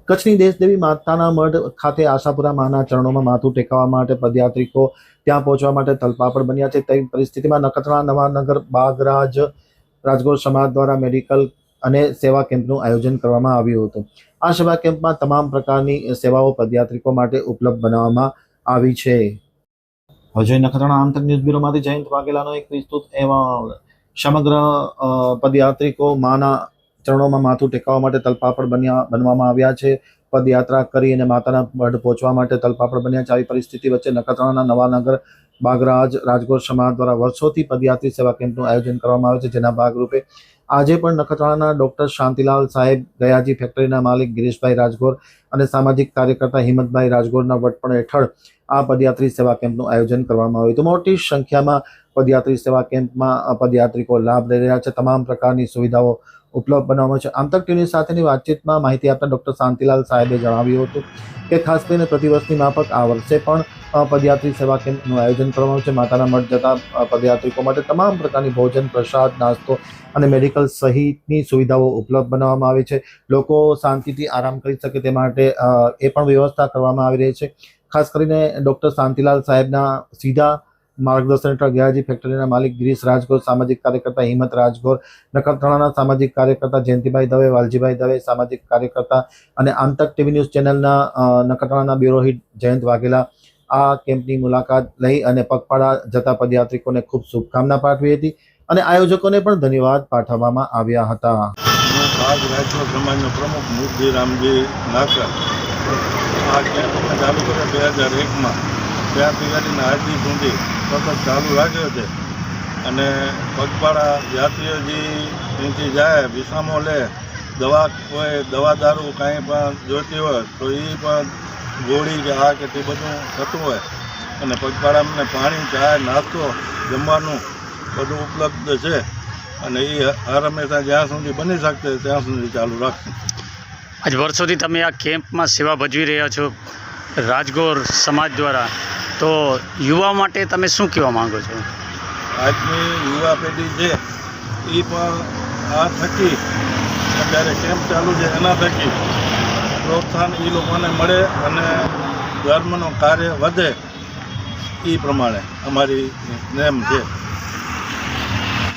કચ્છની દેશદેવી માતાના મઢ ખાતે આશાપુરા માના ચરણોમાં માથું ટેકવવા માટે પદયાત્રિકો ત્યાં પહોંચવા માટે તલપાપડ બન્યા છે. તેવી પરિસ્થિતિમાં નખત્રાણા નવાનગર બાગરાજ રાજગોર સમાજ દ્વારા મેડિકલ અને સેવા કેમ્પનું આયોજન કરવામાં આવ્યું હતું. આ સેવા કેમ્પમાં તમામ પ્રકારની સેવાઓ પદયાત્રિકો માટે ઉપલબ્ધ બનાવવામાં આવી છે. હવે નખત્રાણા આંતર ન્યૂઝ બ્યુરોમાંથી જયંત વાઘેલાનો એક વિસ્તૃત અહેવાલ. સમગ્ર પદયાત્રિકો માના ચરણોમાં માથું ટેકવવા માટે તલપાપડ બનવામાં આવ્યા છે. પદયાત્રા કરી અને માતાના મઢ પહોંચવા માટે તલપાપડ બન્યા છે. આવી પરિસ્થિતિ વચ્ચે નખત્રાણાના નવાનગર બાગરાજ રાજગોર સમાજ દ્વારા વર્ષોથી પદયાત્રી સેવા કેમ્પનું આયોજન કરવામાં આવે છે. જેના ભાગરૂપે આજે પણ નખત્રાણાના ડોક્ટર શાંતિલાલ સાહેબ, ગયાજી ફેક્ટરીના માલિક ગિરીશભાઈ રાજગોર અને સામાજિક કાર્યકર્તા હિંમતભાઈ રાજગોરના વડપણ હેઠળ આ પદયાત્રી સેવા કેમ્પનું આયોજન કરવામાં આવ્યું હતું. મોટી સંખ્યામાં પદયાત્રી સેવા કેમ્પમાં પદયાત્રિકો લાભ લઈ રહ્યા છે. તમામ પ્રકારની સુવિધાઓ ઉપલબ્ધ બનાવવામાં છે. આંતર ટીવી સાથેની વાતચીતમાં માહિતી આપતા ડોક્ટર શાંતિલાલ સાહેબે જણાવ્યું હતું કે ખાસ કરીને પ્રતિવર્ષની માફક આ વર્ષે પણ પદયાત્રી સેવા કેમ્પનું આયોજન કરવામાં આવ્યું છે. માતાના મઢ જતા પદયાત્રિકો માટે તમામ પ્રકારની ભોજન, પ્રસાદ, નાસ્તો અને મેડિકલ સહિતની સુવિધાઓ ઉપલબ્ધ બનાવવામાં આવી છે. લોકો શાંતિથી આરામ કરી શકે તે માટે એ પણ વ્યવસ્થા કરવામાં આવી રહી છે. ખાસ કરીને ડોક્ટર શાંતિલાલ સાહેબના સીધા માર્ગદર્શન હેઠળ ગયાજી ફેક્ટરીના માલિક ગિરીશ રાજગોર, સામાજિક કાર્યકર્તા હિંમત રાજગોર, નખત્રાણાના સામાજિક કાર્યકર્તા જયંતિભાઈ દવે, વાલજીભાઈ દવે, સામાજિક કાર્યકર્તા અને આંતર ટીવી ન્યૂઝ ચેનલના નખત્રાણાના બ્યુરો હેડ જયંત વાઘેલા આ કેમ્પની મુલાકાત લઈ અને પગપાળા જતા પદયાત્રિકોને ખૂબ શુભકામના પાઠવી હતી અને આયોજકોને પણ ધન્યવાદ પાઠવવામાં આવ્યા હતા. રાજગોર સમાજનો પ્રમુખ મૂર્તિ રામજી નાકર આ કેમ્પ ચાલુ કર્યો 2001માં. ત્યાંથી કરીને આજથી સુધી સતત ચાલુ રાખ્યો છે અને પગપાળા યાત્રીઓ જે અહીંથી જાય, વિસામો લે, દવા હોય, દવા દારૂ કાંઈ પણ જોઈતી હોય તો એ પણ ગોળી કે આ કે તે બધું થતું હોય અને પગપાળાને પાણી, ચા, નાસ્તો, જમવાનું બધું ઉપલબ્ધ છે અને એ હર હંમેશા જ્યાં સુધી બની શકશે ત્યાં સુધી ચાલુ રાખશું. આજ વર્ષોથી તમે આ કેમ્પમાં સેવા ભજવી રહ્યા છો રાજગોર સમાજ દ્વારા, તો યુવા માટે તમે શું કહેવા માંગો છો? આજની યુવા પેઢી છે એ પણ આ થકી અત્યારે કેમ્પ ચાલુ છે એના થકી પ્રોત્સાહન એ લોકોને મળે અને ધર્મનું કાર્ય વધે એ પ્રમાણે અમારી નેમ છે.